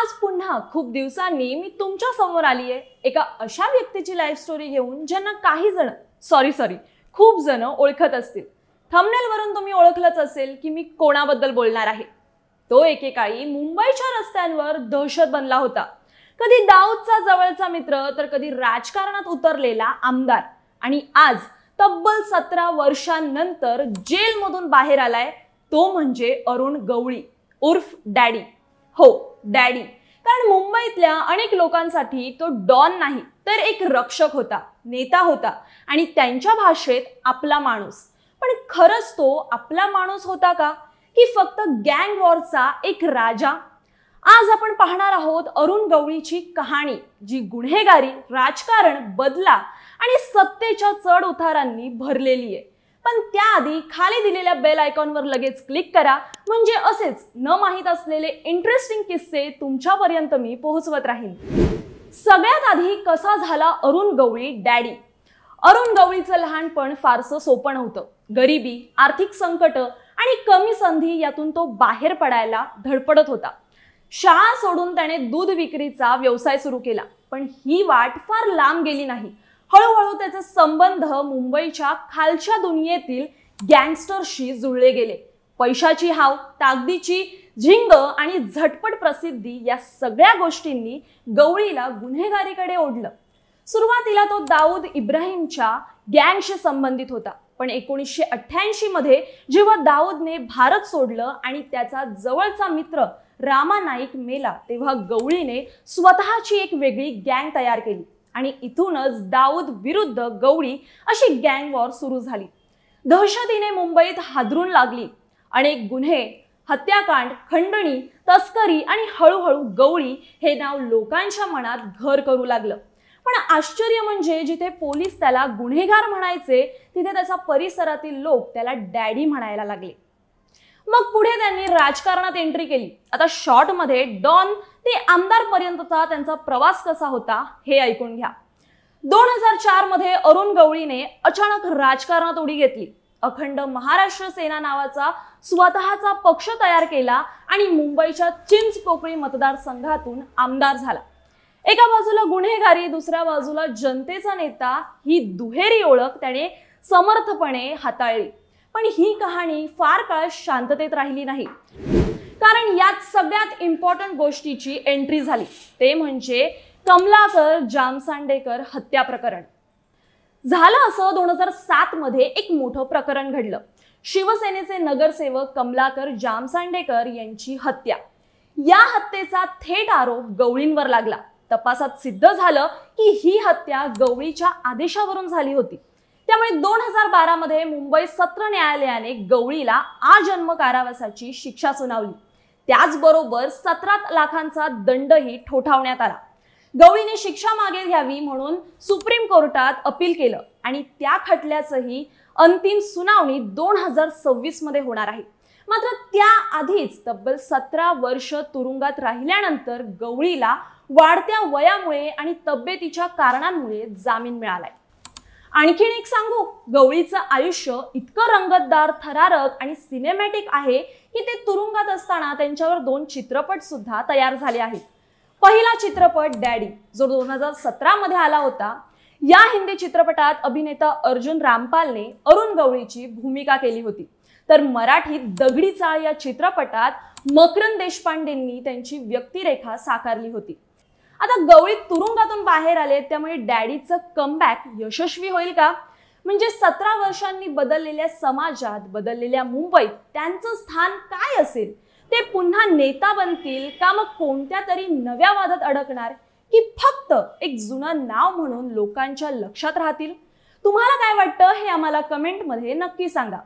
आज पुन्हा खूप दिवसांनी मी तुमच्या समोर आली आहे एका अशा व्यक्तीची लाईफ स्टोरी घेऊन ज्यांना काही जण खूप जण ओळखत असतील। थंबनेल वरून तुम्ही ओळखलंच असेल की मी कोणाबद्दल बोलणार आहे। तो एकेकाळी मुंबईच्या रस्त्यांवर दहशत बनला होता। कधी दाऊदचा जवळचा मित्र तर कधी राजकारणात उतरलेला आमदार, आणि आज तब्बल 17 वर्षांनंतर जेलमधून बाहेर आलाय तो म्हणजे अरुण गवळी उर्फ डॅडी। हो, डॅडी। कारण मुंबईतल्या अनेक लोकांसाठी तो डॉन नाही तर एक रक्षक होता, नेता होता आणि त्यांच्या भाषेत आपला माणूस। पण खरंच तो आपला माणूस होता का, की फक्त गँग वॉरचा एक राजा? आज आपण पाहणार आहोत अरुण गवळीची कहाणी, जी गुन्हेगारी, राजकारण, बदला आणि सत्तेच्या चढ उतारांनी भरलेली आहे। पण त्याआधी खाली दिलेल्या बेल आयकॉनवर लगेच क्लिक करा, म्हणजे असेच न माहित असलेले इंटरेस्टिंग किस्से तुमच्यापर्यंत मी पोहोचवत राहीन। सगळ्यात आधी कसा झाला अरुण गवळी डॅडी? अरुण गवळीचं लहानपण फारसं सोपं नव्हतं। गरिबी, आर्थिक संकट आणि कमी संधी यातून तो बाहेर पडायला धडपडत होता। शाळा सोडून त्याने दूध विक्रीचा व्यवसाय सुरू केला, पण ही वाट फार लांब गेली नाही। हळूहळू त्याचे संबंध मुंबईच्या खालच्या दुनियेतील गँगस्टरशी जुळले गेले। पैशाची हाव, ताकदीची झिंग आणि झटपट प्रसिद्धी या सगळ्या गोष्टींनी गवळीला गुन्हेगारीकडे ओढलं। सुरुवातीला तो दाऊद इब्राहिमच्या गँगशी संबंधित होता, पण 1988 मध्ये जेव्हा दाऊदने भारत सोडलं आणि त्याचा जवळचा मित्र रामा नाईक मेला, तेव्हा गवळीने स्वतःची एक वेगळी गँग तयार केली आणि इथूनच दाऊद विरुद्ध गवळी अशी गँग वॉर सुरू झाली। दहशतीने मुंबईत हादरून लागली। अनेक गुन्हे, हत्याकांड, खंडणी, तस्करी आणि हळूहळू गवळी हे नाव लोकांच्या मनात घर करू लागलं। पण आश्चर्य म्हणजे जिथे पोलीस त्याला गुन्हेगार म्हणायचे, तिथे त्याचा परिसरातील लोक त्याला डॅडी म्हणायला लागले। मग पुढे त्यांनी राजकारणात एंट्री केली। आता शॉर्ट मध्ये डॉन ते आमदार पर्यंतचा त्यांचा प्रवास कसा होता हे ऐकून घ्या। 2004 मध्ये अरुण गवळीने अचानक राजकारणात उडी घेतली। अखंड महाराष्ट्र सेना नावाचा स्वतःचा पक्ष तयार केला आणि मुंबईच्या चिंचपोकळी मतदारसंघातून आमदार झाला। एका बाजूला गुन्हेगारी, दुसऱ्या बाजूला जनतेचा नेता, ही दुहेरी ओळख त्याने समर्थपणे हाताळली। पण ही कहाणी फार काळ शांततेत राहिली नाही, कारण यात सगळ्यात इम्पॉर्टंट गोष्टीची एंट्री झाली, ते म्हणजे कमलाकर जामसांडेकर हत्या प्रकरण। झालं असं 2007 मध्ये एक मोठं प्रकरण घडलं। शिवसेनेचे नगरसेवक कमलाकर जामसांडेकर यांची हत्या। या हत्येचा थेट आरोप गवळींवर लागला। तपासात सिद्ध झालं की ही हत्या गवळीच्या आदेशावरून झाली होती। त्यामुळे 2012 मध्ये मुंबई सत्र न्यायालयाने गवळीला आजन्म कारावासाची शिक्षा सुनावली। त्याचबरोबर 17 लाखांचा दंडही ठोठावण्यात आला। गवळीने शिक्षा मागे घ्यावी म्हणून सुप्रीम कोर्टात अपील केलं आणि त्या खटल्याचंही अंतिम सुनावणी 2026 मध्ये होणार आहे। मात्र त्याआधीच तब्बल 17 वर्ष तुरुंगात राहिल्यानंतर गवळीला वाढत्या वयामुळे आणि तब्येतीच्या कारणांमुळे जामीन मिळालाय। आणखीन एक सांगू, गवळीचं आयुष्य इतकं रंगतदार, थरारक आणि सिनेमॅटिक आहे की ते तुरुंगात असताना त्यांच्यावर 2 चित्रपट सुद्धा तयार झाले आहेत। पहिला चित्रपट डॅडी, जो 2017 मध्ये आला होता। या हिंदी चित्रपटात अभिनेता अर्जुन रामपालने अरुण गवळीची भूमिका केली होती, तर मराठीत दगडी चाळ या चित्रपटात मकरंद देशपांडेंनी त्यांची व्यक्तिरेखा साकारली होती। आता गवळी तुरुंगातून बाहेर आले, त्यामुळे डॅडीचं कमबॅक यशस्वी होईल का? म्हणजे 17 वर्षांनी बदललेल्या समाजात, बदललेल्या मुंबईत त्यांचं स्थान काय असेल? ते पुन्हा नेता बनतील का, मग कोणत्या तरी नव्या वादात अडकणार, की फक्त एक जुनं नाव म्हणून लोकांच्या लक्षात राहतील? तुम्हाला काय वाटतं हे आम्हाला कमेंटमध्ये नक्की सांगा।